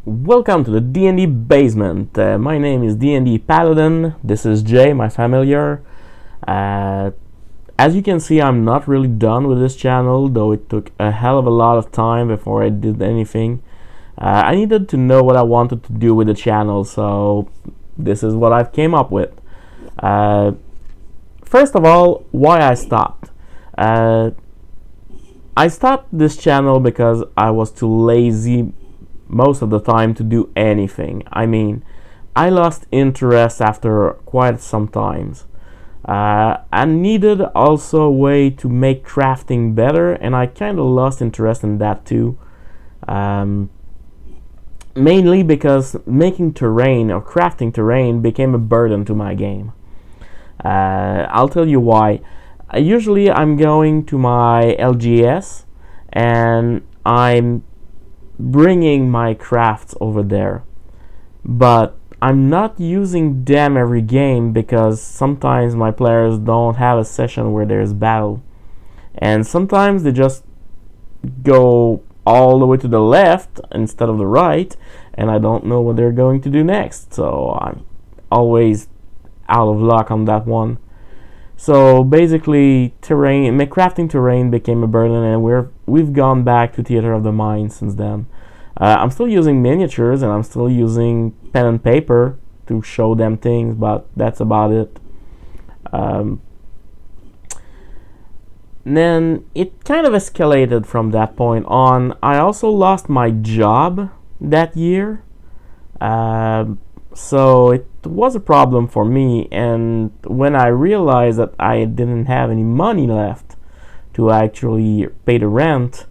Welcome to the D&D basement. My name is D&D Paladin. This is Jay, my familiar. Uh, as you can see, I'm not really done with this channel, though it took a hell of a lot of time before I did anything. I needed to know what I wanted to do with the channel, so this is what I've came up with. Uh, First of all, why I stopped. I stopped this channel because I was too lazy most of the time to do anything. I mean, I lost interest after quite some times. I needed also a way to make crafting better, and I kind of lost interest in that too. Um, Mainly because making terrain or crafting terrain became a burden to my game. I'll tell you why. Usually, I'm going to my LGS and I'm bringing my crafts over there, but I'm not using them every game because sometimes my players don't have a session where there's battle, and sometimes they just go all the way to the left instead of the right, and I don't know what they're going to do next, so I'm always out of luck on that one. So basically, crafting terrain became a burden, and we've gone back to Theater of the Mind since then. I'm still using miniatures, and I'm still using pen and paper to show them things, but that's about it. Um, then it kind of escalated from that point on. I also lost my job that year. So it was a problem for me, and when I realized that I didn't have any money left to actually pay the rent,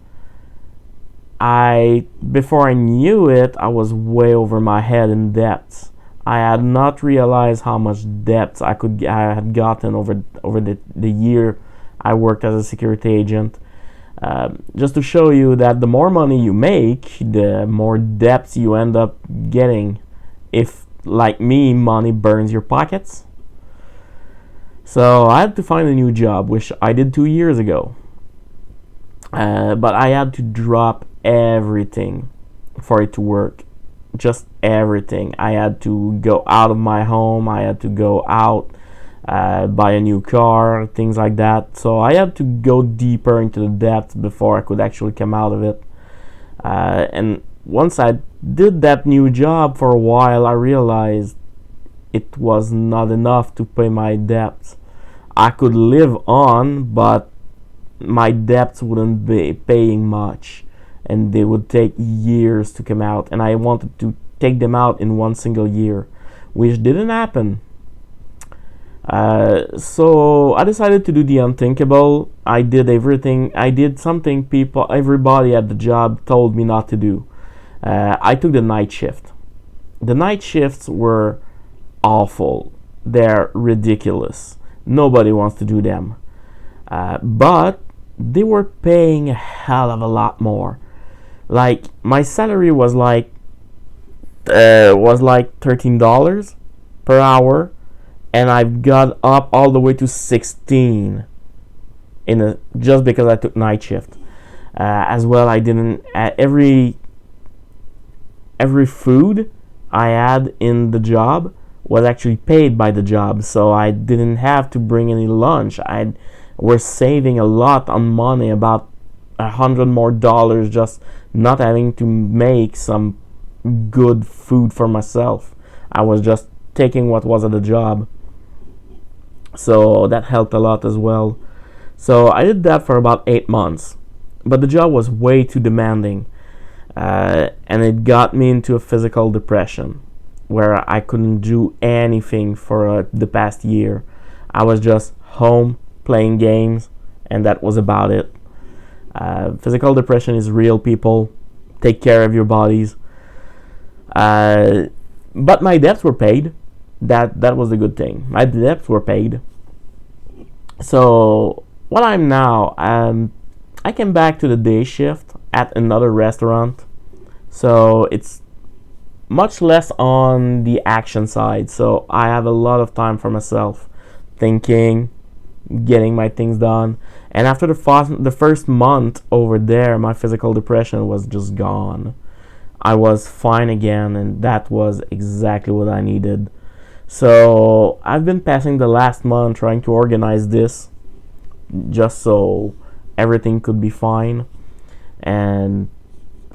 before I knew it, I was way over my head in debts. I had not realized how much debts I had gotten over the year I worked as a security agent. Just to show you that the more money you make, the more debts you end up getting. If, like me, money burns your pockets. So I had to find a new job, which I did 2 years ago. But I had to drop everything for it to work. Just everything. I had to go out of my home. I had to go out, buy a new car, things like that. So I had to go deeper into the depths before I could actually come out of it. And once I did that new job for a while, I realized it was not enough to pay my debts. I could live on, but my debts wouldn't be paying much, and they would take years to come out, and I wanted to take them out in one single year, which didn't happen. So I decided to do the unthinkable. I did everything. I did something everybody at the job told me not to do. I took the night shift. The night shifts were awful. They're ridiculous. Nobody wants to do them. But they were paying a hell of a lot more. Like, my salary was like $13 per hour, and I've got up all the way to 16 just because I took night shift. As well, I didn't every food I had in the job was actually paid by the job, so I didn't have to bring any lunch. We're saving a lot on money, about $100 more just not having to make some good food for myself. I was just taking what was at the job, so that helped a lot as well. So I did that for about 8 months, but the job was way too demanding, and it got me into a physical depression where I couldn't do anything for the past year. I was just home playing games, and that was about it. Physical depression is real, people. Take care of your bodies. But my debts were paid. That was the good thing. My debts were paid. So what I'm now, I came back to the day shift at another restaurant. So it's much less on the action side. So I have a lot of time for myself, thinking, getting my things done. And after the first month over there, my physical depression was just gone. I was fine again, and that was exactly what I needed. So I've been passing the last month trying to organize this just so everything could be fine, and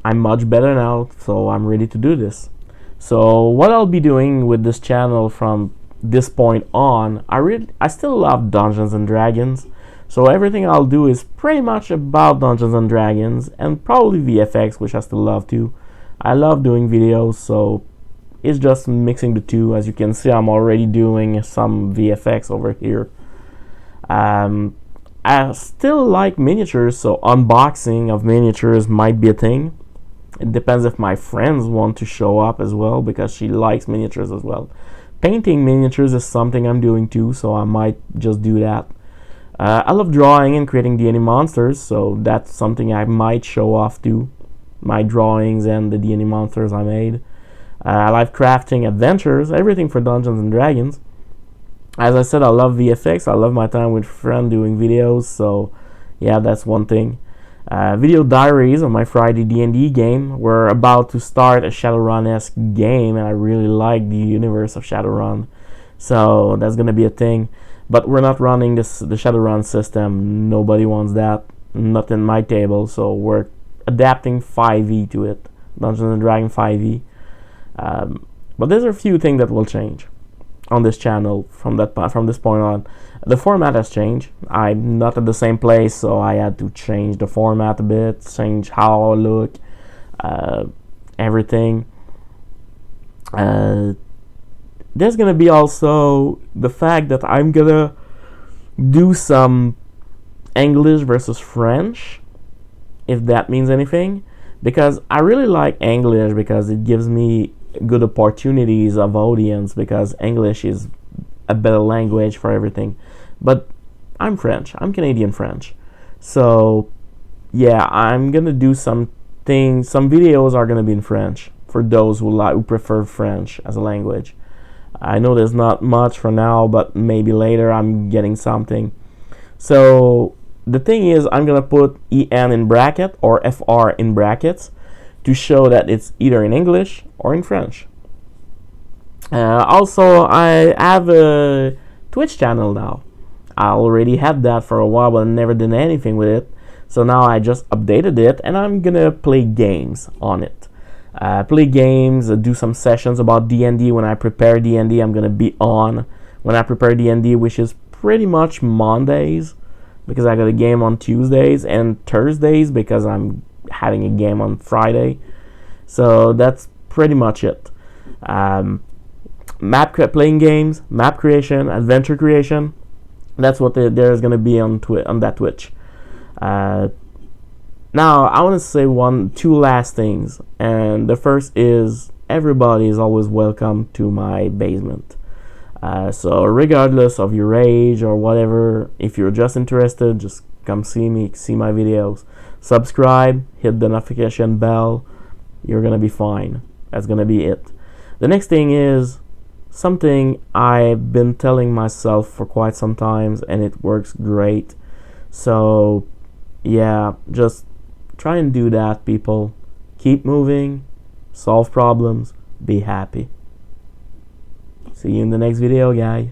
I'm much better now, so I'm ready to do this. So what I'll be doing with this channel from this point on, I still love Dungeons and Dragons. So everything I'll do is pretty much about Dungeons and Dragons, and probably VFX, which I still love too. I love doing videos, so it's just mixing the two. As you can see, I'm already doing some VFX over here. I still like miniatures, so unboxing of miniatures might be a thing. It depends if my friends want to show up as well, because she likes miniatures as well. Painting miniatures is something I'm doing too, so I might just do that. I love drawing and creating D&D monsters, so that's something I might show off too. My drawings and the D&D monsters I made. I like crafting adventures, everything for Dungeons and Dragons. As I said, I love VFX. I love my time with friends doing videos, so yeah, that's one thing. Video diaries of my Friday D&D game. We're about to start a Shadowrun-esque game, and I really like the universe of Shadowrun, so that's gonna be a thing. But we're not running the Shadowrun system. Nobody wants that. Not in my table, so we're adapting 5e to it. Dungeons and Dragons 5e. But there's a few things that will change on this channel from this point on. The format has changed. I'm not at the same place, so I had to change the format a bit, change how I look, everything. There's gonna be also the fact that I'm gonna do some English versus French, if that means anything, because I really like English because it gives me good opportunities of audience, because English is a better language for everything. But I'm French. I'm Canadian French. So yeah, I'm gonna do some things. Some videos are gonna be in French for those who prefer French as a language. I know there's not much for now, but maybe later I'm getting something. So the thing is, I'm gonna put EN in bracket or FR in brackets to show that it's either in English or in French. Also, I have a Twitch channel now. I already had that for a while, but I never did anything with it. So now I just updated it, and I'm gonna play games on it. Play games, do some sessions about D&D. When I prepare D&D, I'm gonna be on when I prepare D&D, which is pretty much Mondays, because I got a game on Tuesdays, and Thursdays because I'm having a game on Friday. So that's pretty much it. Playing games, map creation, adventure creation. That's what there's gonna be on that Twitch. Now I want to say two last things, and the first is everybody is always welcome to my basement. So regardless of your age or whatever, if you're just interested, just come see me, see my videos, subscribe, hit the notification bell. You're gonna be fine. That's gonna be it. The next thing is something I've been telling myself for quite some time, and it works great. So yeah, just try and do that, people. Keep moving, solve problems, be happy. See you in the next video, guys.